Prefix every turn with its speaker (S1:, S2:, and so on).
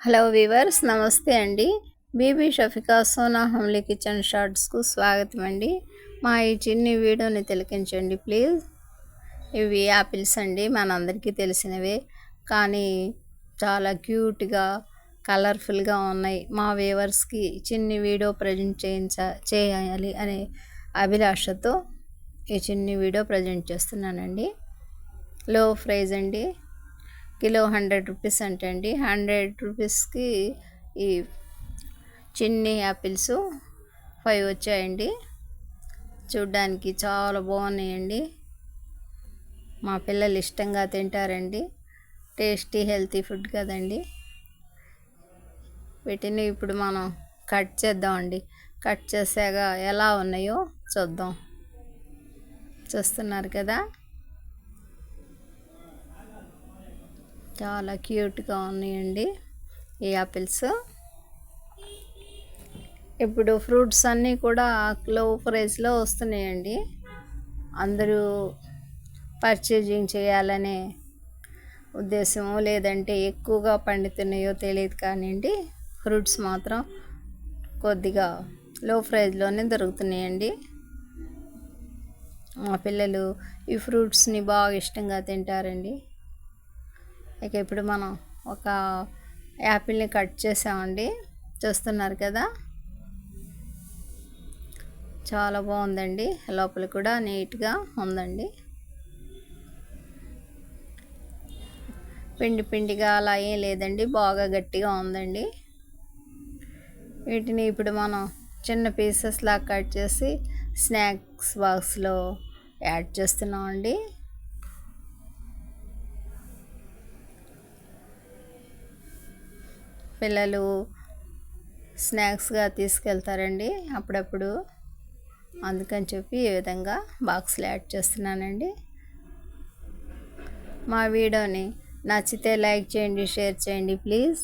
S1: Hello viewers, నమస్తే అండి. Bibi Shafika Sona Hamli kitchen షార్ట్స్కు స్వాగతం అండి. మా ఈ చిన్ని వీడియోని తిలకించండి ప్లీజ్. ఇవి యాపిల్స్ అండి, మనందరికీ తెలిసినవే, కానీ చాలా క్యూట్గా కలర్ఫుల్గా ఉన్నాయి. మా వీవర్స్కి చిన్ని వీడియో ప్రజెంట్ చేయాలి అనే అభిలాషతో ఈ చిన్ని వీడియో ప్రజెంట్ చేస్తున్నానండి. లో ప్రైజ్ అండి, కిలో 100 రూపీస్ అంటండి. 100 రూపీస్కి ఈ చిన్ని యాపిల్స్ 5 వచ్చాయండి. చూడ్డానికి చాలా బాగున్నాయండి. మా పిల్లలు ఇష్టంగా తింటారండి. టేస్టీ హెల్తీ ఫుడ్ కదండి. వీటిని ఇప్పుడు మనం కట్ చేద్దామండి. కట్ చేసాక ఎలా ఉన్నాయో చూద్దాం. చూస్తున్నారు కదా, చాలా క్యూట్గా ఉన్నాయండి ఈ యాపిల్స్. ఇప్పుడు ఫ్రూట్స్ అన్నీ కూడా లో ప్రైస్లో వస్తున్నాయండి. అందరూ పర్చేజింగ్ చేయాలనే ఉద్దేశమో లేదంటే ఎక్కువగా పండుతున్నాయో తెలియదు కానివ్వండి, ఫ్రూట్స్ మాత్రం కొద్దిగా లో ప్రైస్లోనే దొరుకుతున్నాయండి. మా పిల్లలు ఈ ఫ్రూట్స్ని బాగా ఇష్టంగా తింటారండి. ఇక ఇప్పుడు మనం ఒక యాపిల్ని కట్ చేసామండి. చూస్తున్నారు కదా, చాలా బాగుందండి. లోపల కూడా నీట్గా ఉందండి. పిండి పిండిగా అలా ఏం లేదండి, బాగా గట్టిగా ఉందండి. వీటిని ఇప్పుడు మనం చిన్న పీసెస్ లాగా కట్ చేసి స్నాక్స్ బాక్స్లో యాడ్ చేస్తున్నామండి. పిల్లలు స్నాక్స్గా తీసుకెళ్తారండి అప్పుడప్పుడు, అందుకని చెప్పి ఈ విధంగా బాక్స్లో యాడ్ చేస్తున్నానండి. మా వీడియోని నచ్చితే లైక్ చేయండి, షేర్ చేయండి ప్లీజ్.